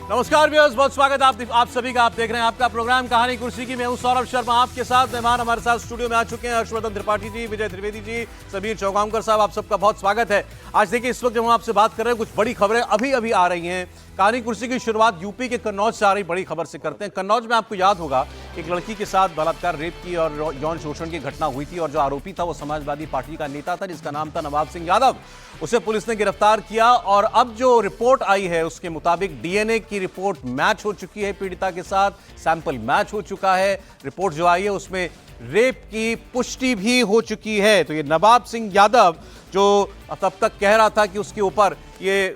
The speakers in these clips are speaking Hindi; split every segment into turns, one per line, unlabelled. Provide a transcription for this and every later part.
नमस्कार व्यूअर्स, बहुत स्वागत है आप सभी का। आप देख रहे हैं आपका प्रोग्राम कहानी कुर्सी की। मैं हूं सौरभ शर्मा, आपके साथ मेहमान हमारे साथ स्टूडियो में आ चुके हैं हर्षवर्धन त्रिपाठी जी, विजय त्रिवेदी जी, समीर चौगांवकर साहब। आप सबका बहुत स्वागत है। आज देखिए, इस वक्त जब हम आपसे बात कर रहे हैं, कुछ बड़ी खबरें अभी अभी आ रही हैं। कहानी कुर्सी की शुरुआत यूपी के कन्नौज से आ रही बड़ी खबर से करते हैं। कन्नौज में आपको याद होगा, एक लड़की के साथ बलात्कार, रेप की और यौन शोषण की घटना हुई थी और जो आरोपी था वो समाजवादी पार्टी का नेता था जिसका नाम था नवाब सिंह यादव। उसे पुलिस ने गिरफ्तार किया और अब जो रिपोर्ट आई है उसके मुताबिक डीएनए की रिपोर्ट मैच हो चुकी है पीड़िता के साथ, सैंपल मैच हो चुका है। रिपोर्ट जो आई है उसमें रेप की पुष्टि भी हो चुकी है। तो ये नवाब सिंह यादव जो तब तक कह रहा था कि उसके ऊपर ये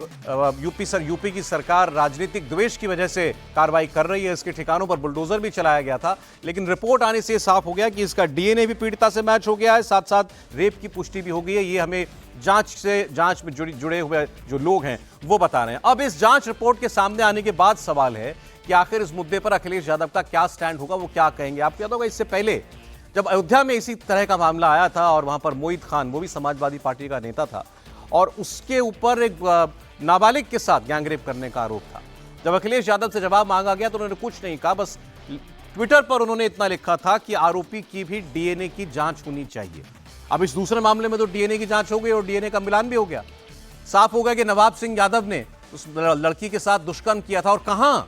यूपी की सरकार राजनीतिक द्वेष की वजह से कार्रवाई कर रही है, इसके ठिकानों पर बुलडोजर भी चलाया गया था, लेकिन रिपोर्ट आने से साफ हो गया कि इसका डीएनए भी पीड़िता से मैच हो गया है, साथ साथ रेप की पुष्टि भी हो गई है। ये हमें जांच में जुड़े हुए जो लोग हैं वो बता रहे हैं। अब इस जांच रिपोर्ट के सामने आने के बाद सवाल है कि आखिर इस मुद्दे पर अखिलेश यादव का क्या स्टैंड होगा, वो क्या कहेंगे। आपको याद होगा, इससे पहले जब अयोध्या में इसी तरह का मामला आया था और वहां पर मोहित खान, वो भी समाजवादी पार्टी का नेता था, और उसके ऊपर एक नाबालिग के साथ गैंगरेप करने का आरोप था। जब अखिलेश यादव से जवाब मांगा गया तो उन्होंने कुछ नहीं कहा, बस ट्विटर पर उन्होंने इतना लिखा था कि आरोपी की भी डीएनए की जांच होनी चाहिए। अब इस दूसरे मामले में तो डीएनए की जांच हो गई और डीएनए का मिलान भी हो गया। साफ हो गया कि नवाब सिंह यादव ने उस लड़की के साथ दुष्कर्म किया था, और कहां?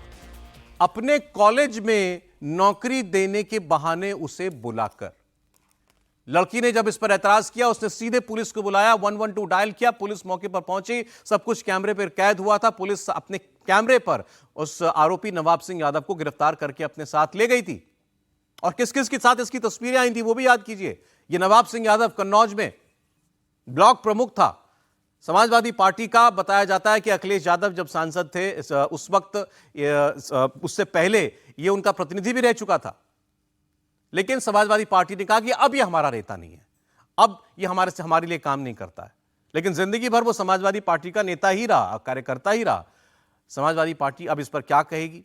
अपने कॉलेज में नौकरी देने के बहाने उसे बुलाकर। लड़की ने जब इस पर एतराज किया, उसने सीधे पुलिस को बुलाया, 112 डायल किया, पुलिस मौके पर पहुंची, सब कुछ कैमरे पर कैद हुआ था। पुलिस अपने कैमरे पर उस आरोपी नवाब सिंह यादव को गिरफ्तार करके अपने साथ ले गई थी। और किस किस के साथ इसकी तस्वीरें आई थी वो भी याद कीजिए। ये नवाब सिंह यादव कन्नौज में ब्लॉक प्रमुख था समाजवादी पार्टी का। बताया जाता है कि अखिलेश यादव जब सांसद थे उस वक्त, उससे पहले ये उनका प्रतिनिधि भी रह चुका था, लेकिन समाजवादी पार्टी ने कहा कि अब ये हमारा नेता नहीं है, अब ये हमारे लिए काम नहीं करता है। लेकिन जिंदगी भर वो समाजवादी पार्टी का नेता ही रहा, कार्यकर्ता ही रहा। समाजवादी पार्टी अब इस पर क्या कहेगी?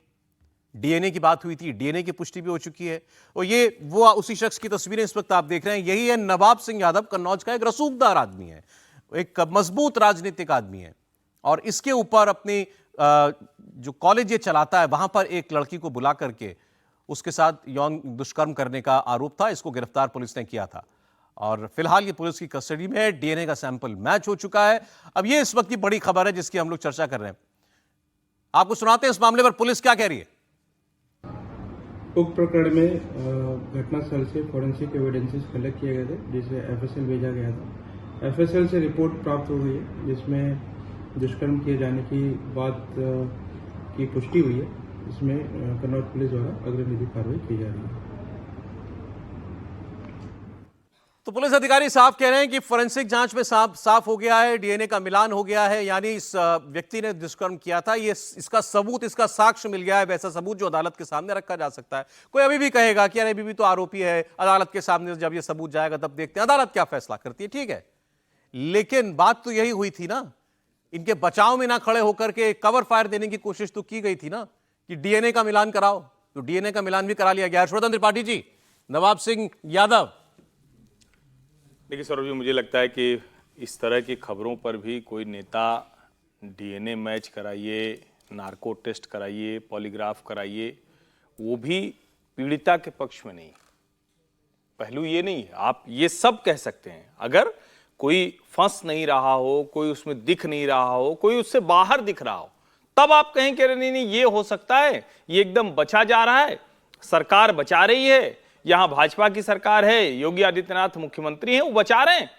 डीएनए की बात हुई थी, डीएनए की पुष्टि भी हो चुकी है, और ये वो उसी शख्स की तस्वीरें इस वक्त आप देख रहे हैं। यही है नवाब सिंह यादव, कन्नौज का एक रसूखदार आदमी है, एक मजबूत राजनीतिक आदमी है, और इसके ऊपर अपनी जो कॉलेज ये चलाता है वहां पर एक लड़की को बुला करके उसके साथ यौन दुष्कर्म करने का आरोप था। इसको गिरफ्तार पुलिस ने किया था और फिलहाल ये पुलिस की कस्टडी में है। डीएनए का सैंपल मैच हो चुका है। अब ये इस वक्त की बड़ी खबर है जिसकी हम लोग चर्चा कर रहे हैं। आपको सुनाते हैं इस मामले पर पुलिस क्या कह रही है।
उक्त प्रकरण में घटनास्थल से फॉरेंसिक एविडेंसेस कलेक्ट किए गए थे, जिसे एफएसएल भेजा गया था। एफएसएल से रिपोर्ट प्राप्त हो गई है जिसमें दुष्कर्म किए जाने की बात की पुष्टि हुई है। इसमें कन्नौज पुलिस द्वारा अग्रिम कार्रवाई की जा रही है।
तो पुलिस अधिकारी साफ कह रहे हैं कि फोरेंसिक जांच में साफ हो गया है, डीएनए का मिलान हो गया है, यानी इस व्यक्ति ने दुष्कर्म किया था। ये इसका सबूत, इसका साक्ष्य मिल गया है, वैसा सबूत जो अदालत के सामने रखा जा सकता है। कोई अभी भी कहेगा कि अरे अभी भी तो आरोपी है, अदालत के सामने जब ये सबूत जाएगा तब देखते हैं अदालत क्या फैसला करती है। ठीक है, लेकिन बात तो यही हुई थी ना, इनके बचाव में ना खड़े होकर के कवर फायर देने की कोशिश तो की गई थी ना कि डीएनए का मिलान कराओ, तो डीएनए का मिलान भी करा लिया गया। हर्षवर्धन त्रिपाठी जी, नवाब सिंह यादव।
देखिए सौरभ जी, मुझे लगता है कि इस तरह की खबरों पर भी कोई नेता डीएनए मैच कराइए, नार्को टेस्ट कराइए, पॉलीग्राफ कराइए, वो भी पीड़िता के पक्ष में नहीं। पहलू ये नहीं है, आप ये सब कह सकते हैं। अगर कोई फंस नहीं रहा हो, कोई उसमें दिख नहीं रहा हो, कोई उससे बाहर दिख रहा हो, तब आप कहें कि नहीं ये हो सकता है, ये एकदम बचा जा रहा है, सरकार बचा रही है, यहां भाजपा की सरकार है, योगी आदित्यनाथ मुख्यमंत्री हैं, वो बचा रहे हैं,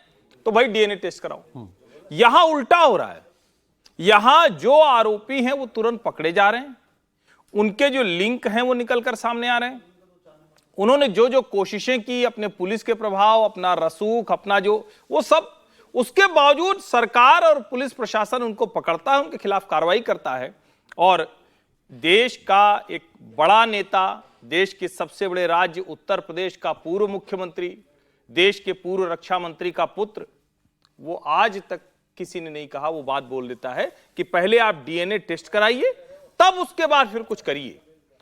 तो भाई डीएनए टेस्ट कराओ। यहां उल्टा हो रहा है। यहां जो आरोपी हैं वो तुरंत पकड़े जा रहे हैं, उनके जो लिंक हैं वो निकलकर सामने आ रहे हैं। उन्होंने जो जो कोशिशें की, अपने पुलिस के प्रभाव, अपना रसूख, अपना जो वो सब, उसके बावजूद सरकार और पुलिस प्रशासन उनको पकड़ता है, उनके खिलाफ कार्रवाई करता है। और देश का एक बड़ा नेता, देश के सबसे बड़े राज्य उत्तर प्रदेश का पूर्व मुख्यमंत्री, देश के पूर्व रक्षा मंत्री का पुत्र, वो आज तक किसी ने नहीं कहा, वो बात बोल देता है कि पहले आप डीएनए टेस्ट कराइए, तब उसके बाद फिर कुछ करिए।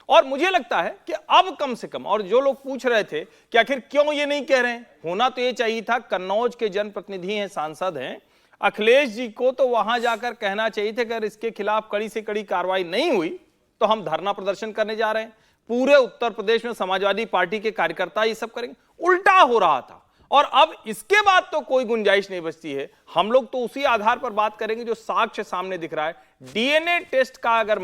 और मुझे लगता है कि अब कम से कम, और जो लोग पूछ रहे थे कि आखिर क्यों ये नहीं कह रहे हैं, होना तो ये चाहिए था, कन्नौज के जनप्रतिनिधि हैं, सांसद हैं, अखिलेश जी को तो वहां जाकर कहना चाहिए था कि अगर इसके खिलाफ कड़ी से कड़ी कार्रवाई नहीं हुई तो हम धरना प्रदर्शन करने जा रहे हैं, पूरे उत्तर प्रदेश में समाजवादी पार्टी के कार्यकर्ता ये सब करेंगे। उल्टा हो रहा था और अब इसके बाद तो कोई गुंजाइश नहीं बचती है। हम लोग तो उसी आधार पर बात करेंगे जो साक्ष्य सामने दिख रहा है। डीएनए टेस्ट का अगर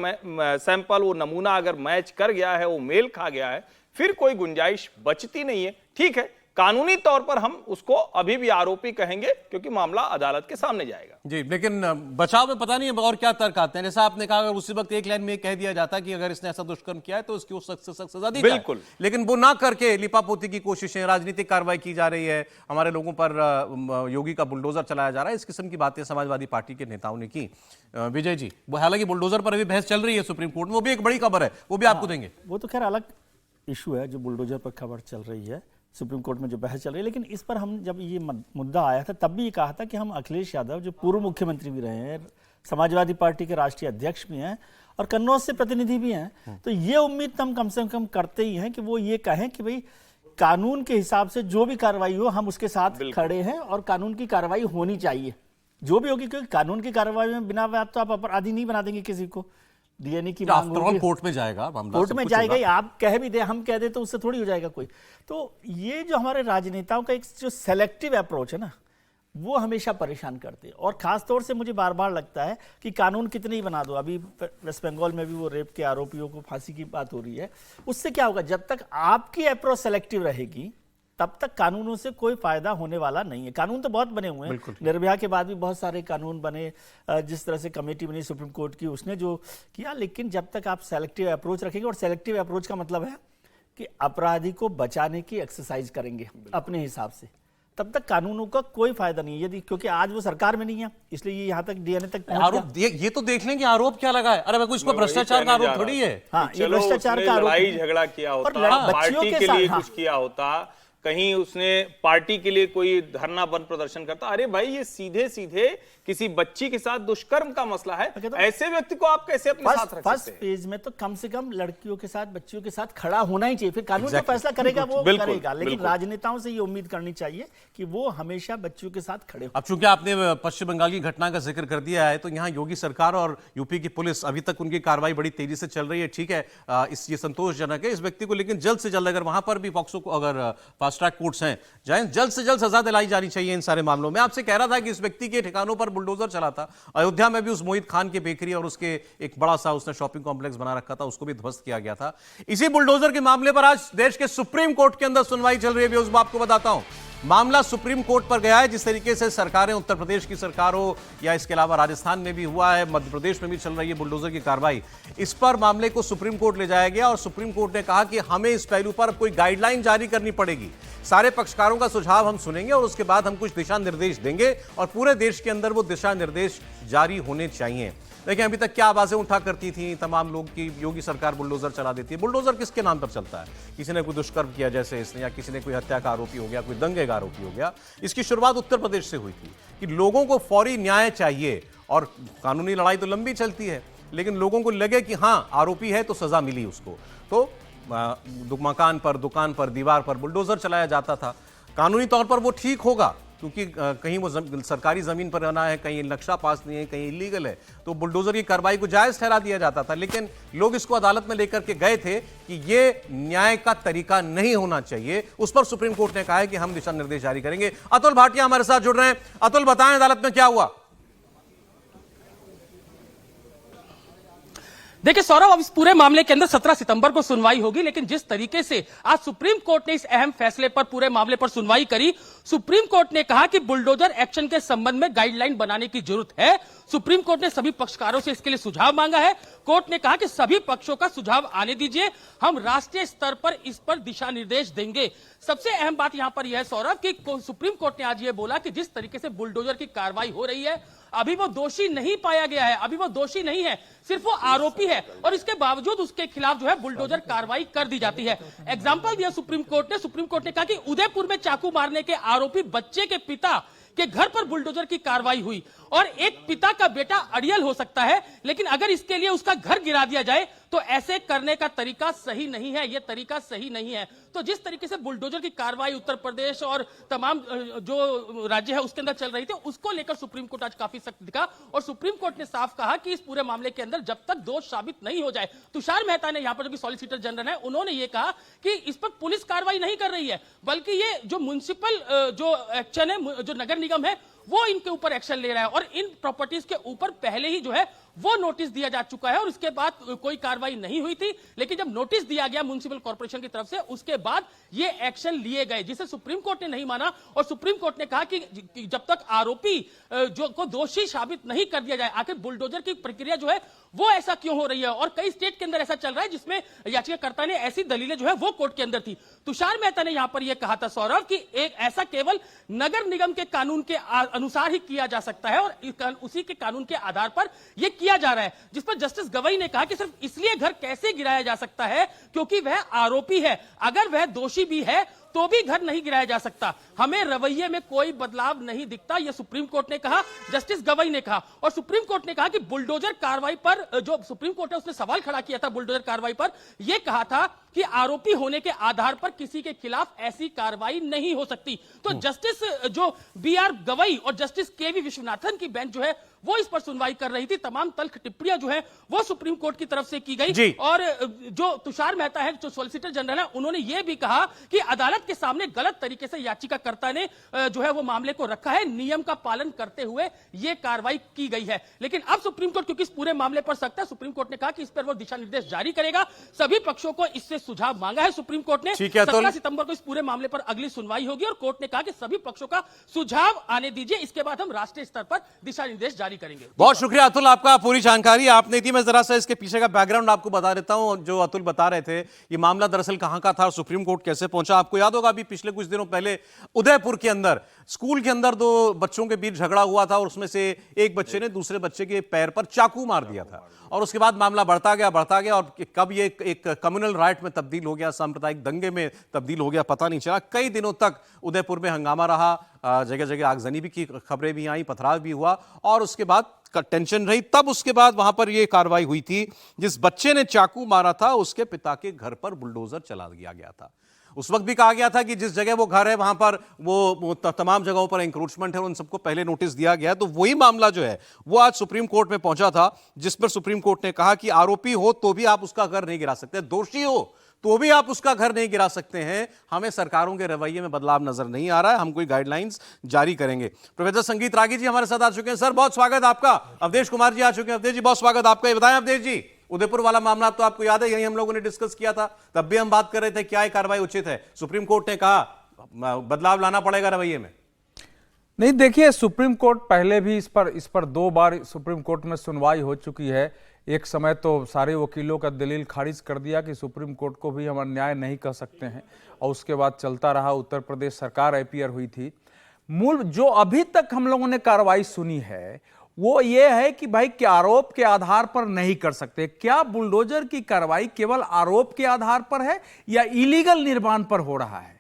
सैंपल, वो नमूना अगर मैच कर गया है, वो मेल खा गया है, फिर कोई गुंजाइश बचती नहीं है। ठीक है, कानूनी तौर पर हम उसको अभी भी आरोपी कहेंगे क्योंकि मामला अदालत के सामने जाएगा।
जी, लेकिन बचाव में पता नहीं और क्या तर्क आते हैं। जैसा आपने कहा, अगर उसी वक्त एक लाइन में कह दिया जाता कि अगर इसने ऐसा दुष्कर्म किया है तो उसकी सख्त से सख्त सजा दी जाए।
बिल्कुल,
लेकिन वो ना करके लिपापोती की कोशिशें, राजनीतिक कार्रवाई की जा रही है, हमारे लोगों पर योगी का बुलडोजर चलाया जा रहा है, इस किस्म की बातें समाजवादी पार्टी के नेताओं ने की। विजय जी, वो हालांकि बुलडोजर पर अभी बहस चल रही है सुप्रीम कोर्ट में, वो भी एक बड़ी खबर है, वो भी आपको देंगे।
वो तो खैर अलग इशू है जो बुलडोजर पर खबर चल रही है, सुप्रीम कोर्ट में जो बहस चल रही है। लेकिन इस पर हम जब ये मुद्दा आया था तब भी ये कहा था कि हम अखिलेश यादव जो पूर्व मुख्यमंत्री भी रहे हैं, समाजवादी पार्टी के राष्ट्रीय अध्यक्ष भी हैं और कन्नौज से प्रतिनिधि भी हैं, तो ये उम्मीद तो हम कम से कम करते ही हैं कि वो ये कहें कि भाई कानून के हिसाब से जो भी कार्रवाई हो हम उसके साथ खड़े हैं और कानून की कार्रवाई होनी चाहिए जो भी होगी, क्योंकि कानून की कार्रवाई में बिना बात तो आप अपराधी नहीं बना देंगे किसी को। डीएनए की मांग होगी,
कोर्ट में जाएगा मामला,
कोर्ट में जाएगा ही, आप कह भी दे हम कह दे तो उससे थोड़ी हो जाएगा कोई। तो ये जो हमारे राजनेताओं का एक जो सेलेक्टिव अप्रोच है ना, वो हमेशा परेशान करते हैं। और खास तौर से मुझे बार बार लगता है कि कानून कितने ही बना दो, अभी वेस्ट बंगाल में भी वो रेप के आरोपियों को फांसी की बात हो रही है, उससे क्या होगा, जब तक आपकी अप्रोच सेलेक्टिव रहेगी तब तक कानूनों से कोई फायदा होने वाला नहीं है। कानून तो बहुत बने हुए हैं, निर्भया के बाद भी बहुत सारे कानून बने, जिस तरह से कमेटी बनी सुप्रीम कोर्ट की उसने जो किया, लेकिन जब तक आप सेलेक्टिव अप्रोच रखेंगे, और सेलेक्टिव अप्रोच का मतलब है कि अपराधी को बचाने की एक्सरसाइज करेंगे अपने हिसाब से, तब तक कानूनों का कोई फायदा नहीं है। यदि क्योंकि आज वो सरकार में नहीं है, इसलिए ये यहाँ तक डीएनए तक
आरोप, ये तो देख लेंगे आरोप क्या लगा है। अरे भाई, इसको भ्रष्टाचार का आरोप थोड़ी है।
हाँ, ये भ्रष्टाचार का आरोप,
लड़ाई झगड़ा किया होता, पार्टी के लिए कुछ किया होता, कहीं उसने पार्टी के लिए कोई धरना बंद प्रदर्शन करता, अरे भाई ये सीधे सीधे किसी बच्ची के साथ दुष्कर्म का मसला है, तो ऐसे व्यक्ति को आप कैसे अपने साथ रख सकते हैं?
फर्स्ट पेज में तो कम से कम लड़कियों के साथ, बच्चियों के साथ खड़ा होना ही चाहिए, फिर कानून जो फैसला करेगा वो करेगा, लेकिन राजनेताओं से ये उम्मीद करनी चाहिए कि वो हमेशा बच्चियों के साथ खड़े हो।
अब चूंकि आपने पश्चिम बंगाल की घटना का जिक्र कर दिया है, तो यहाँ योगी सरकार और यूपी की पुलिस, अभी तक उनकी कार्रवाई बड़ी तेजी से चल रही है, ठीक है, ये संतोषजनक है इस व्यक्ति को, लेकिन जल्द से जल्द अगर वहां पर भी पॉक्सो को, अगर फास्ट ट्रैक कोर्ट्स हैं, जल्द से जल्द सजा दिलाई जानी चाहिए इन सारे मामलों में। आपसे कह रहा था कि इस व्यक्ति के ठिकानों पर बुलडोजर चला था, अयोध्या में भी उस मोहित खान की बेकरी और उसके एक बड़ा सा उसने शॉपिंग कॉम्प्लेक्स बना रखा था, उसको भी ध्वस्त किया गया था। इसी बुलडोजर के मामले पर आज देश के सुप्रीम कोर्ट के अंदर सुनवाई चल रही है। व्यूअर्स, मैं आपको बताता हूं, मामला सुप्रीम कोर्ट पर गया है। जिस तरीके से सरकारें, उत्तर प्रदेश की सरकार हो या इसके अलावा राजस्थान में भी हुआ है, मध्य प्रदेश में भी चल रही है बुलडोजर की कार्रवाई, इस पर मामले को सुप्रीम कोर्ट ले जाया गया और सुप्रीम कोर्ट ने कहा कि हमें इस पहलू पर कोई गाइडलाइन जारी करनी पड़ेगी। सारे पक्षकारों का सुझाव हम सुनेंगे और उसके बाद हम कुछ दिशा निर्देश देंगे और पूरे देश के अंदर वो दिशा निर्देश जारी होने चाहिए। देखिए, अभी तक क्या आवाजें उठा करती थी तमाम लोग की योगी सरकार बुलडोजर चला देती है। बुलडोजर किसके नाम पर चलता है? किसी ने कोई दुष्कर्म किया जैसे इसने, या किसी ने कोई हत्या का आरोपी हो गया, कोई दंगे का आरोपी हो गया। इसकी शुरुआत उत्तर प्रदेश से हुई थी कि लोगों को फौरी न्याय चाहिए और कानूनी लड़ाई तो लंबी चलती है, लेकिन लोगों को लगे कि हाँ आरोपी है तो सजा मिली उसको, तो मकान पर, दुकान पर, दीवार पर बुलडोजर चलाया जाता था। कानूनी तौर पर वो ठीक होगा क्योंकि कहीं वो सरकारी जमीन पर रहना है, कहीं नक्शा पास नहीं है, कहीं इलीगल है, तो बुलडोजर की कार्रवाई को जायज ठहरा दिया जाता था। लेकिन लोग इसको अदालत में लेकर के गए थे कि ये न्याय का तरीका नहीं होना चाहिए। उस पर सुप्रीम कोर्ट ने कहा है कि हम दिशा निर्देश जारी करेंगे। अतुल भाटिया हमारे साथ जुड़ रहे हैं। अतुल, बताएं अदालत में क्या हुआ?
देखिए सौरभ, अब इस पूरे मामले के अंदर 17 सितंबर को सुनवाई होगी, लेकिन जिस तरीके से आज सुप्रीम कोर्ट ने इस अहम फैसले पर, पूरे मामले पर सुनवाई करी, सुप्रीम कोर्ट ने कहा कि बुलडोजर एक्शन के संबंध में गाइडलाइन बनाने की जरूरत है। सुप्रीम कोर्ट ने सभी पक्षकारों से इसके लिए सुझाव मांगा है। कोर्ट ने कहा कि सभी पक्षों का सुझाव आने दीजिए, हम राष्ट्रीय स्तर पर इस पर दिशा निर्देश देंगे। सबसे अहम बात यहां पर यह है सौरभ कि सुप्रीम कोर्ट ने आज यह बोला कि जिस तरीके से बुलडोजर की कार्रवाई हो रही है, अभी वो दोषी नहीं पाया गया है, अभी वो दोषी नहीं है, सिर्फ वो आरोपी है, और इसके बावजूद उसके खिलाफ जो है बुलडोजर कार्रवाई कर दी जाती है। एग्जाम्पल दिया सुप्रीम कोर्ट ने कहा कि उदयपुर में चाकू मारने के आरोपी बच्चे के पिता के घर पर बुलडोजर की कार्रवाई हुई, और एक पिता का बेटा अड़ियल हो सकता है, लेकिन अगर इसके लिए उसका घर गिरा दिया जाए तो ऐसे करने का तरीका सही नहीं है, यह तरीका सही नहीं है। तो जिस तरीके से बुलडोजर की कार्रवाई उत्तर प्रदेश और तमाम जो राज्य है उसके अंदर चल रही थी, उसको लेकर सुप्रीम कोर्ट आज काफी सख्त दिखा और सुप्रीम कोर्ट ने साफ कहा कि इस पूरे मामले के अंदर जब तक दोष साबित नहीं हो जाए, तुषार मेहता ने यहां पर जो सॉलिसिटर जनरल है उन्होंने यह कहा कि इस पर पुलिस कार्रवाई नहीं कर रही है, बल्कि ये जो म्युनिसिपल जो एक्शन है, जो नगर निगम है, वो इनके ऊपर एक्शन ले रहा है और इन प्रॉपर्टीज के ऊपर पहले ही जो है वो नोटिस दिया जा चुका है और उसके बाद कोई कार्रवाई नहीं हुई थी। लेकिन जब नोटिस दिया गया म्युनिसिपल कॉर्पोरेशन की तरफ से, उसके बाद ये एक्शन लिए गए, जिसे सुप्रीम कोर्ट ने नहीं माना और सुप्रीम कोर्ट ने कहा कि जब तक आरोपी जो को दोषी साबित नहीं कर दिया जाए, आखिर बुलडोजर की प्रक्रिया जो है वो ऐसा क्यों हो रही है। और कई स्टेट के अंदर ऐसा चल रहा है जिसमें याचिकाकर्ता ने ऐसी दलीलें जो है वो कोर्ट के अंदर थी। तुषार मेहता ने यहां पर यह कहा था सौरभ कि एक ऐसा केवल नगर निगम के कानून के अनुसार ही किया जा सकता है और उसी के कानून के आधार पर यह किया जा रहा है, जिस पर जस्टिस गवई ने कहा कि सिर्फ इसलिए घर कैसे गिराया जा सकता है क्योंकि वह आरोपी है, अगर वह दोषी भी है तो भी घर नहीं गिराया जा सकता। हमें रवैये में कोई बदलाव नहीं दिखता, यह सुप्रीम कोर्ट ने कहा, जस्टिस गवई ने कहा। और सुप्रीम कोर्ट ने कहा कि बुलडोजर कार्रवाई पर जो सुप्रीम कोर्ट है उसने सवाल खड़ा किया था बुलडोजर कार्रवाई पर, यह कहा था कि आरोपी होने के आधार पर किसी के खिलाफ ऐसी कार्रवाई नहीं हो सकती। तो जस्टिस जो बीआर गवई और जस्टिस केवी विश्वनाथन की बेंच जो है वो इस पर सुनवाई कर रही थी। तमाम तल्ख टिप्पणियां जो है वो सुप्रीम कोर्ट की तरफ से की गई और जो तुषार मेहता है, जो सॉलिसिटर जनरल है, उन्होंने यह भी कहा कि अदालत के सामने गलत तरीके से याचिकाकर्ता ने जो है वो मामले को रखा है, नियम का पालन करते हुए यह कार्रवाई की गई है। लेकिन अब सुप्रीम कोर्ट क्योंकि इस पूरे मामले पर सख्त है, सुप्रीम कोर्ट ने कहा कि इस पर वो दिशा निर्देश जारी करेगा। सभी पक्षों को इससे सुझाव मांगा है सुप्रीम कोर्ट ने। 17 सितंबर को इस पूरे मामले पर अगली सुनवाई होगी और कोर्ट ने कहा कि सभी पक्षों का सुझाव आने दीजिए, इसके बाद हम राष्ट्रीय स्तर पर दिशा निर्देश जारी करेंगे।
बहुत शुक्रिया अतुल, आपका पूरी जानकारी आपने दी। मैं जरा सा इसके पीछे का बैकग्राउंड आपको बता देता हूं। जो अतुल बता रहे थे ये मामला दरअसल कहां का था और सुप्रीम कोर्ट कैसे पहुंचा। आपको याद होगा अभी पिछले कुछ दिनों पहले उदयपुर के अंदर स्कूल के अंदर दो बच्चों के बीच झगड़ा हुआ था और उसमें से एक बच्चे ने दूसरे बच्चे के पैर पर चाकू मार दिया था और उसके बाद मामला बढ़ता गया और कब ये एक कम्युनल राइट में तब्दील हो गया, सांप्रदायिक दंगे में तब्दील हो गया, पता नहीं चला। कई दिनों तक उदयपुर में हंगामा रहा, जगह जगह आगजनी भी की खबरें भी आई, पथराव भी हुआ और उसके बाद टेंशन रही। तब उसके बाद वहां पर यह कार्रवाई हुई थी। जिस बच्चे ने चाकू मारा था उसके पिता के घर पर बुलडोजर चला दिया गया था। उस वक्त भी कहा गया था कि जिस जगह वो घर है वहां पर वो तमाम जगहों पर इंक्रोचमेंट है, उन सबको पहले नोटिस दिया गया। तो वही मामला जो है वो आज सुप्रीम कोर्ट में पहुंचा था, जिस पर सुप्रीम कोर्ट ने कहा कि आरोपी हो तो भी आप उसका घर नहीं गिरा सकते, दोषी हो तो भी आप उसका घर नहीं गिरा सकते हैं। हमें सरकारों के रवैये में बदलाव नजर नहीं आ रहा है, हम कोई गाइडलाइंस जारी करेंगे। प्रोफेसर संगीत रागी जी हमारे साथ आ चुके हैं। सर बहुत स्वागत आपका। अवधेश कुमार जी आ चुके हैं। अवधेश जी बहुत स्वागत आपका। ये बताएं अवधेश जी, उदयपुर वाला मामला तो आपको याद है, यही हम लोगों ने डिस्कस किया था, तब भी हम बात कर रहे थे क्या ये कार्रवाई उचित है। सुप्रीम कोर्ट ने कहा बदलाव लाना पड़ेगा रवैये में।
नहीं, देखिए सुप्रीम कोर्ट पहले भी इस पर 2 बार सुप्रीम कोर्ट में सुनवाई हो चुकी है। एक समय तो सारे वकीलों का दलील खारिज कर दिया कि सुप्रीम कोर्ट को भी हम अन्याय नहीं कर सकते हैं और उसके बाद चलता रहा। उत्तर प्रदेश सरकार अपीयर हुई थी। मूल जो अभी तक हम लोगों ने कार्रवाई सुनी है वो ये है कि भाई क्या आरोप के आधार पर नहीं कर सकते। क्या बुलडोजर की कार्रवाई केवल आरोप के आधार पर है या इलीगल निर्माण पर हो रहा है?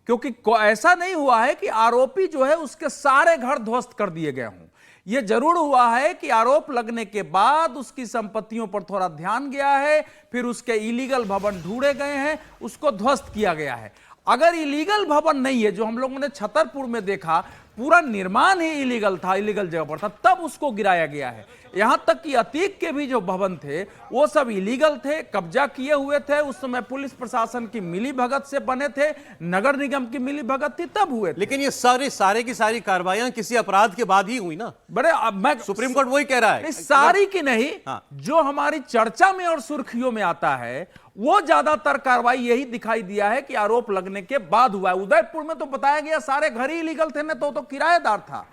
क्योंकि ऐसा नहीं हुआ है कि आरोपी जो है उसके सारे घर ध्वस्त कर दिए गए हों। यह जरूर हुआ है कि आरोप लगने के बाद उसकी संपत्तियों पर थोड़ा ध्यान गया है, फिर उसके इलीगल भवन ढूंढे गए हैं, उसको ध्वस्त किया गया है। अगर इलीगल भवन नहीं है, जो हम लोगों ने छतरपुर में देखा, पूरा निर्माण ही इलीगल था, इलीगल जगह पर था, तब उसको गिराया गया है। यहां तक कि अतीक के भी जो भवन थे वो सब इलीगल थे, कब्जा किए हुए थे। उस समय पुलिस प्रशासन की मिलीभगत से बने थे, नगर निगम की मिलीभगत थी, तब हुए थे।
लेकिन ये सारे की सारी कार्रवाइयां किसी अपराध के बाद ही हुई ना।
बड़े मैं
सुप्रीम कोर्ट वही कह रहा है।
नहीं, सारी की नहीं।
हाँ।
जो हमारी चर्चा में और सुर्खियों में आता है वो ज्यादातर कार्रवाई यही दिखाई दिया है कि आरोप लगने के बाद हुआ है। उदयपुर में तो बताया गया सारे घर ही इलीगल थे, ना तो किराएदार था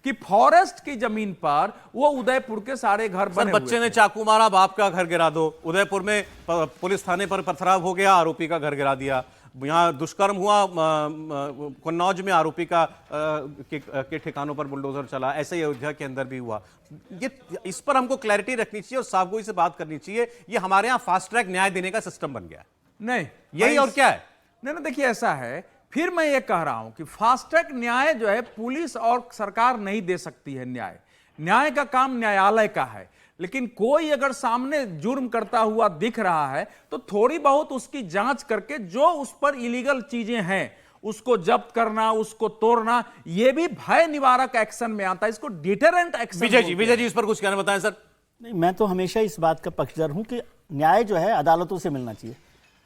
कि फॉरेस्ट की जमीन पर वो उदयपुर के सारे घर बने हुए
बच्चे ने चाकू मारा, बाप का घर गिरा दो। उदयपुर में पुलिस थाने पर पथराव हो गया, आरोपी का घर गिरा दिया। यहाँ दुष्कर्म हुआ कन्नौज में, आरोपी का के ठिकानों पर बुलडोजर चला। ऐसे ही अयोध्या के अंदर भी हुआ। ये इस पर हमको क्लैरिटी रखनी चाहिए और साफगोई से बात करनी चाहिए। ये हमारे यहाँ फास्ट ट्रैक न्याय देने का सिस्टम बन गया है।
नहीं,
यही और क्या है?
नहीं, देखिए ऐसा है, फिर मैं ये कह रहा हूं कि फास्ट ट्रैक न्याय जो है पुलिस और सरकार नहीं दे सकती है न्याय। न्याय का काम न्यायालय का है, लेकिन कोई अगर सामने जुर्म करता हुआ दिख रहा है तो थोड़ी बहुत उसकी जांच करके जो उस पर इलीगल चीजें हैं उसको जब्त करना, उसको तोड़ना, यह भी भय निवारक एक्शन में आता है। इसको डिटरेंट एक्शन।
विजय जी इस पर कुछ कहना बताएं सर।
नहीं, मैं तो हमेशा इस बात का पक्षधर हूं कि न्याय जो है अदालतों से मिलना चाहिए।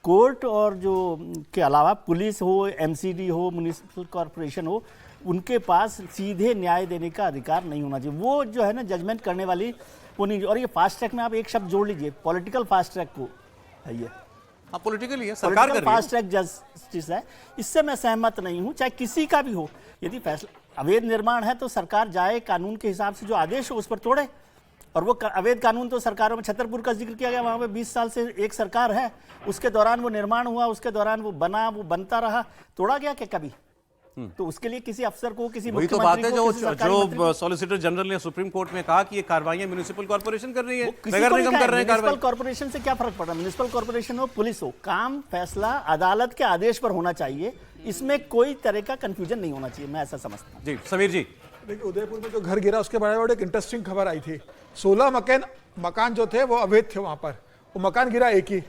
कोर्ट और जो के अलावा पुलिस हो, एमसीडी हो, म्युनिसिपल कॉरपोरेशन हो, उनके पास सीधे न्याय देने का अधिकार नहीं होना चाहिए। वो जो है ना जजमेंट करने वाली वो नहीं। और ये फास्ट ट्रैक में आप एक शब्द जोड़ लीजिए, पॉलिटिकल फास्ट ट्रैक को है ये।
हाँ, पॉलिटिकली है, सरकार कर रही है।
फास्ट ट्रैक जस्टिस है, इससे मैं सहमत नहीं हूं, चाहे किसी का भी हो। यदि फैसला अवैध निर्माण है तो सरकार जाए, कानून के हिसाब से जो आदेश हो उस पर तोड़े। और वो अवैध कानून तो सरकारों में, छतरपुर का जिक्र किया गया, वहां पे 20 साल से एक सरकार है, उसके दौरान वो निर्माण हुआ, उसके दौरान वो बना, वो बनता रहा, तोड़ा गया क्या कभी? तो उसके लिए किसी अफसर को, किसी
वही तो बात है
मुख्यमंत्री
जो सॉलिसिटर जनरल ने सुप्रीम कोर्ट में कहा कि ये कार्रवाइयां म्युनिसिपल कॉर्पोरेशन कर रही है,
किसी
नगर
को
निगम
नहीं
कर
कहा,
रहे हैं कार्रवाई।
म्युनिसिपल कॉर्पोरेशन से क्या फर्क पड़ रहा है? म्युनिसिपल कॉर्पोरेशन हो, पुलिस हो, काम फैसला अदालत के आदेश पर होना चाहिए। इसमें कोई तरह का कंफ्यूजन नहीं होना चाहिए, मैं ऐसा समझता हूं।
जी समीर जी।
देखिए, उदयपुर में जो घर गिरा उसके बारे में एक इंटरेस्टिंग खबर आई थी। 16 मकान जो थे वो अवैध थे, वहां पर वो मकान गिरा एक ही।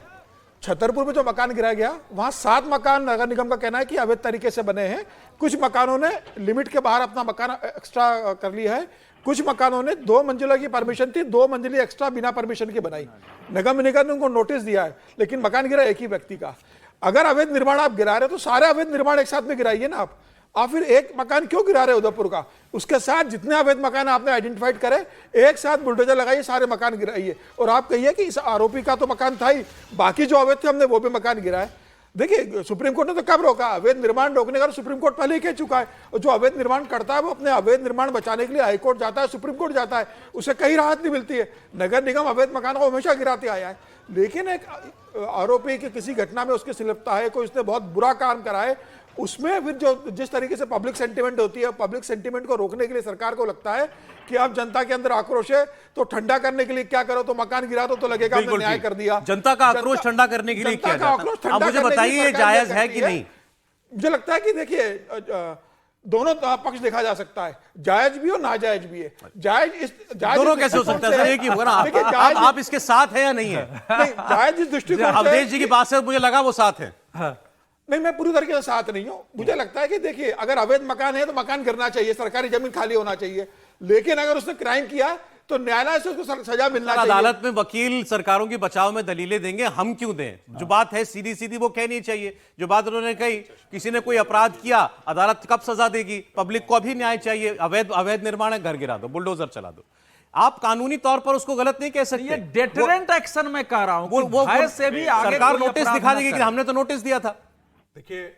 छतरपुर में जो मकान गिराया गया वहां 7 मकान नगर निगम का कहना है कि अवैध तरीके से बने हैं। कुछ मकानों ने लिमिट के बाहर अपना मकान एक्स्ट्रा कर लिया है, कुछ मकानों ने 2 मंजिला की परमिशन थी, 2 मंजिली एक्स्ट्रा बिना परमिशन की बनाई। निगम ने उनको नोटिस दिया है, लेकिन मकान गिरा एक ही व्यक्ति का। अगर अवैध निर्माण आप गिरा रहे हो तो सारे अवैध निर्माण एक साथ में गिराइए ना आप फिर एक मकान क्यों गिरा रहे हो उदयपुर का? उसके साथ जितने अवैध मकान आपने आइडेंटिफाइड करे, एक साथ बुलडोजर लगाइए, सारे मकान गिराइए। और आप कहिए कि इस आरोपी का तो मकान था ही, बाकी जो अवैध थे हमने वो भी मकान गिराए। देखिए, सुप्रीम कोर्ट ने तो कब रोका? अवैध निर्माण रोकने का सुप्रीम कोर्ट पहले ही कह चुका है। और जो अवैध निर्माण करता है वो अपने अवैध निर्माण बचाने के लिए हाईकोर्ट जाता है, सुप्रीम कोर्ट जाता है, उसे कहीं राहत नहीं मिलती है। नगर निगम अवैध मकान को हमेशा गिराते आया है। लेकिन एक आरोपी की किसी घटना में उसकी संलिप्तता है, कोई उसने बहुत बुरा काम करा है, उसमें फिर जो जिस तरीके से पब्लिक सेंटिमेंट होती है, पब्लिक सेंटिमेंट को रोकने के लिए सरकार को लगता है कि आप जनता के अंदर आक्रोश है तो ठंडा करने के लिए क्या करो, तो मकान गिरा दो तो लगेगा हमने न्याय कर दिया।
जनता का आक्रोश ठंडा करने के लिए क्या जाता है? अब मुझे बताइए ये जायज है कि नहीं?
मुझे लगता है कि देखिए, दोनों पक्ष देखा जा सकता है, जायज भी और नाजायज भी है। जायज
दोनों कैसे हो सकता है सर? एक ही होगा ना। आप इसके साथ है या नहीं है?
नहीं, जायज इस दृष्टिकोण से,
अवधेश जी की बात से मुझे लगा वो साथ है।
नहीं, मैं पूरी तरीके से साथ नहीं हूं। मुझे लगता है कि देखिए, अगर अवैध मकान है तो मकान गिरना चाहिए, सरकारी जमीन खाली होना चाहिए। लेकिन अगर उसने क्राइम किया तो न्यायालय से उसको सजा मिलना चाहिए।
अदालत में वकील सरकारों के बचाव में दलीलें देंगे, हम क्यों दें? जो बात है सीधी सीधी वो कहनी चाहिए। जो बात उन्होंने कही, किसी ने कोई अपराध किया, अदालत कब सजा देगी? पब्लिक को अभी न्याय चाहिए। अवैध निर्माण है, घर गिरा दो, बुलडोजर चला दो। आप कानूनी तौर पर उसको गलत नहीं कह सकते।
ये डेटरेंट एक्शन में कह रहा हूं,
वो
भय से भी आगे
सरकार
कोई
नोटिस
अपराध
दिखा
न
देगी कि
करे।
हमने तो नोटिस दिया था।
देखिए,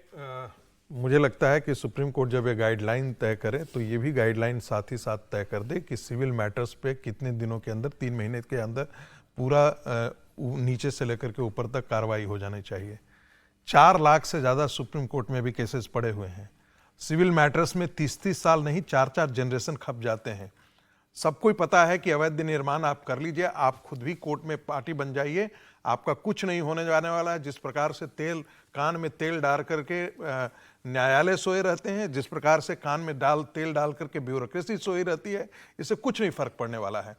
मुझे लगता है कि सुप्रीम कोर्ट जब ये गाइडलाइन तय करे तो ये भी गाइडलाइन साथ ही साथ तय कर दे कि सिविल मैटर्स पे कितने दिनों के अंदर, 3 महीने के अंदर पूरा नीचे से लेकर के ऊपर तक कार्रवाई हो जानी चाहिए। 4 लाख से ज़्यादा सुप्रीम कोर्ट में भी केसेस पड़े हुए हैं। सिविल मैटर्स में 30-30 साल नहीं, 4-4 जनरेशन खप जाते हैं। सबको ही पता है कि अवैध निर्माण आप कर लीजिए, आप खुद भी कोर्ट में पार्टी बन जाइए, आपका कुछ नहीं होने जाने वाला है। जिस प्रकार से कान में तेल डाल करके न्यायालय सोए रहते हैं, जिस प्रकार से कान में तेल डाल करके ब्यूरोक्रेसी सोई रहती है, इससे कुछ नहीं फर्क पड़ने वाला है।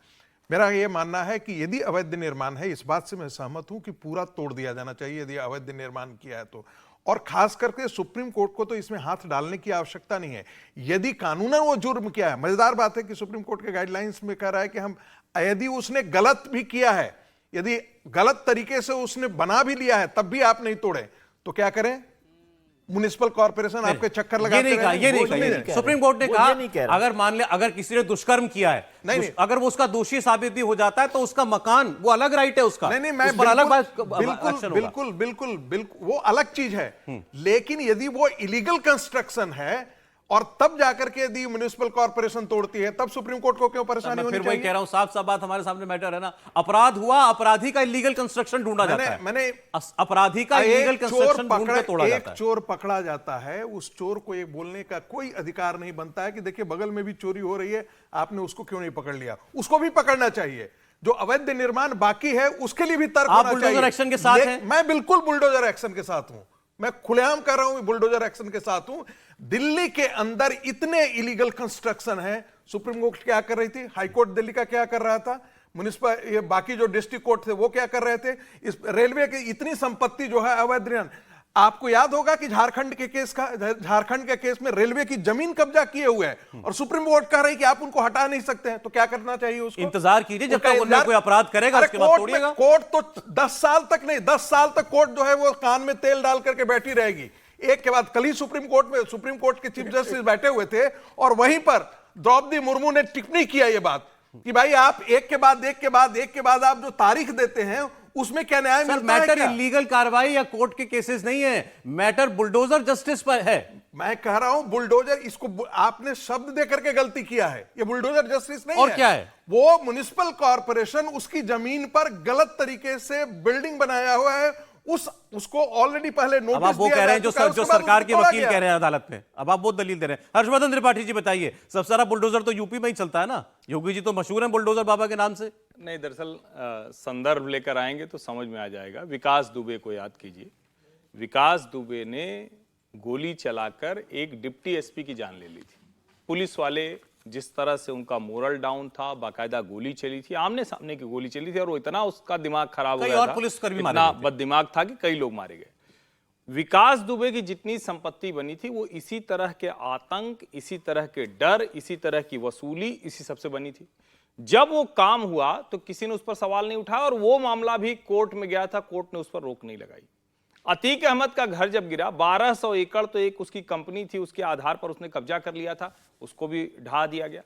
मेरा ये मानना है कि यदि अवैध निर्माण है, इस बात से मैं सहमत हूं कि पूरा तोड़ दिया जाना चाहिए यदि अवैध निर्माण किया है तो। और खास करके सुप्रीम कोर्ट को तो इसमें हाथ डालने की आवश्यकता नहीं है। यदि कानूनन वो जुर्म किया है, मजेदार बात है कि सुप्रीम कोर्ट के गाइडलाइंस में कह रहा है कि हम, यदि उसने गलत भी किया है, यदि गलत तरीके से उसने बना भी लिया है, तब भी आप नहीं तोड़े, तो क्या करें? म्युनिसिपल कॉर्पोरेशन आपके चक्कर लगाते
ये नहीं कहा। सुप्रीम कोर्ट ने कहा अगर मान ले, अगर किसी ने दुष्कर्म किया है, नहीं, अगर वो उसका दोषी साबित भी हो जाता है तो उसका मकान, वो अलग राइट है उसका।
नहीं, मैं बिल्कुल वो अलग चीज है। लेकिन यदि वो इलीगल कंस्ट्रक्शन है और तब जाकर के यदि म्युनिसिपल कॉर्पोरेशन तोड़ती है, तब सुप्रीम कोर्ट को क्यों परेशानी होनी चाहिए?
फिर वही कह रहा हूं, साफ साफ बात हमारे सामने मैटर है ना। अपराध हुआ, अपराधी का इलीगल कंस्ट्रक्शन ढूंढा जाता है।
मैंने
अपराधी का इलीगल कंस्ट्रक्शन ढूंढ के तोड़ा जाता है।
एक चोर पकड़ा जाता है, उस चोर को ये बोलने का कोई अधिकार नहीं बनता है कि देखिए बगल में भी चोरी हो रही है, आपने उसको क्यों नहीं पकड़ लिया? उसको भी पकड़ना चाहिए। जो अवैध निर्माण बाकी है उसके लिए भी तर्क होना चाहिए।
बुलडोजर एक्शन के साथ हैं?
मैं बिल्कुल बुलडोजर एक्शन के साथ हूं, मैं खुलेआम कर रहा हूं, बुलडोजर एक्शन के साथ हूं। दिल्ली के अंदर इतने इलीगल कंस्ट्रक्शन हैं सुप्रीम कोर्ट क्या कर रही थी, हाईकोर्ट दिल्ली का क्या कर रहा था, म्युनिसिपल ये बाकी जो डिस्ट्रिक्ट कोर्ट थे वो क्या कर रहे थे। इस रेलवे की इतनी संपत्ति जो है अवैध निर्माण, आपको याद होगा कि झारखंड के केस में रेलवे की जमीन कब्जा किए हुए है और सुप्रीम कोर्ट कह रही कि आप उनको हटा नहीं सकते हैं, तो क्या करना चाहिए उसको?
इंतजार कीजिए जब तक उनमें कोई अपराध करेगा, उसके बाद तोड़िएगा।
कोर्ट तो 10 साल तक नहीं, 10 साल तक कोर्ट जो है वो कान में तेल डाल करके बैठी रहेगी। एक के बाद कल ही सुप्रीम कोर्ट के चीफ जस्टिस बैठे हुए थे और वहीं पर द्रौपदी मुर्मू ने टिप्पणी किया ये बात कि भाई आप एक के बाद आप जो तारीख देते हैं उसमें क्या न्याय मिलता है?
मैटर
क्या?
इलीगल कार्रवाई या कोर्ट के केसेस नहीं है, मैटर बुलडोजर जस्टिस पर है।
मैं कह रहा हूं बुलडोजर, इसको आपने शब्द दे करके गलती किया है, ये बुलडोजर जस्टिस नहीं
और
है।
क्या है?
वो म्युनिसिपल कॉर्पोरेशन उसकी जमीन पर गलत तरीके से बिल्डिंग बनाया हुआ है, उसको ऑलरेडी पहले नोटिस
अब आप वो
दिया
कह रहे हैं
जा चुका है,
जो
उसके बाद
सरकार के
उसको तोड़ा
वकील
गया।
कह रहे हैं अदालत में, अब आप वो दलील दे रहे हैं। हर्षवर्धन त्रिपाठी जी बताइए, सब सारा बुलडोजर तो यूपी में ही चलता है ना, योगी जी तो मशहूर हैं बुलडोजर बाबा के नाम से।
नहीं, दरअसल संदर्भ लेकर आएंगे तो समझ में आ जाएगा। विकास दुबे को याद कीजिए, विकास दुबे ने गोली चलाकर एक डिप्टी एसपी की जान ले ली थी। पुलिस वाले जिस तरह से उनका मोरल डाउन था, बाकायदा गोली चली थी, आमने सामने की गोली चली थी और वो इतना उसका दिमाग खराब हो
कई
गया
और
था,
पुलिसकर्मी मारे
इतना
गए थे।
बददिमाग था कि कई लोग मारे गए। विकास दुबे की जितनी संपत्ति बनी थी वो इसी तरह के आतंक, इसी तरह के डर, इसी तरह की वसूली, इसी सबसे बनी थी। जब वो काम हुआ तो किसी ने उस पर सवाल नहीं उठाया और वो मामला भी कोर्ट में गया था, कोर्ट ने उस पर रोक नहीं लगाई। अतीक अहमद का घर जब गिरा, 1200 एकड़ तो एक उसकी कंपनी थी, उसके आधार पर उसने कब्जा कर लिया था, उसको भी ढा दिया गया।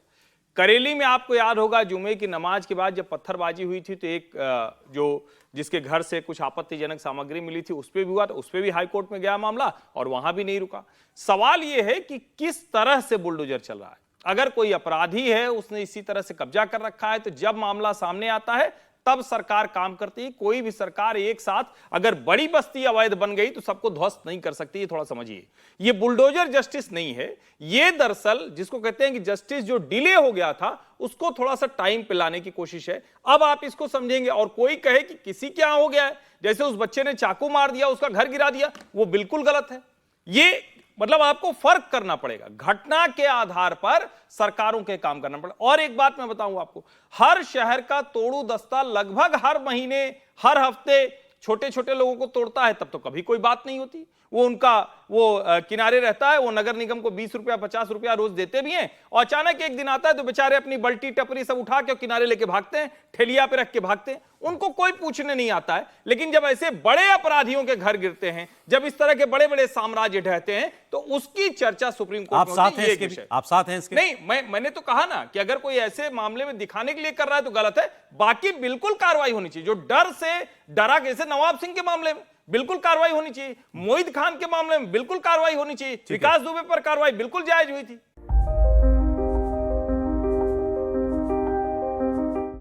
करेली में आपको याद होगा जुमे की नमाज के बाद जब पत्थरबाजी हुई थी तो एक जिसके घर से कुछ आपत्तिजनक सामग्री मिली थी उस पर भी हुआ, तो उस पर भी हाईकोर्ट में गया मामला और वहां भी नहीं रुका। सवाल यह है कि किस तरह से बुलडोजर चल रहा है। अगर कोई अपराधी है, उसने इसी तरह से कब्जा कर रखा है, तो जब मामला सामने आता है तब सरकार काम करती है। कोई भी सरकार एक साथ अगर बड़ी बस्ती अवैध बन गई तो सबको ध्वस्त नहीं कर सकती, ये थोड़ा समझिए। ये बुलडोजर जस्टिस नहीं है, ये दरअसल जिसको कहते हैं कि जस्टिस जो डिले हो गया था उसको थोड़ा सा टाइम पे लाने की कोशिश है। अब आप इसको समझेंगे और कोई कहे कि किसी क्या हो गया है, जैसे उस बच्चे ने चाकू मार दिया, उसका घर गिरा दिया, वो बिल्कुल गलत है। ये मतलब आपको फर्क करना पड़ेगा, घटना के आधार पर सरकारों के काम करना पड़ेगा। और एक बात मैं बताऊं आपको, हर शहर का तोड़ू दस्ता लगभग हर महीने, हर हफ्ते छोटे छोटे लोगों को तोड़ता है, तब तो कभी कोई बात नहीं होती। वो उनका किनारे रहता है, वो नगर निगम को 20 रुपया 50 रुपया रोज देते भी हैं और अचानक एक दिन आता है तो बेचारे अपनी बल्टी टपरी सब उठा के किनारे लेके भागते हैं, ठेलिया पे रख के भागते हैं, उनको कोई पूछने नहीं आता है। लेकिन जब ऐसे बड़े अपराधियों के घर गिरते हैं, जब इस तरह के बड़े बड़े साम्राज्य ढहते हैं, तो उसकी चर्चा सुप्रीम कोर्ट में होती है। आप साथ हैं इसके? नहीं, मैंने तो कहा ना कि अगर कोई ऐसे मामले में दिखाने के लिए कर रहा है तो गलत है, बाकी बिल्कुल कार्रवाई होनी चाहिए। जो डर से डरा, जैसे नवाब सिंह के मामले में बिल्कुल कार्रवाई होनी चाहिए, मोहित खान के मामले में बिल्कुल कार्रवाई होनी चाहिए, विकास दुबे पर कार्रवाई बिल्कुल जायज हुई थी।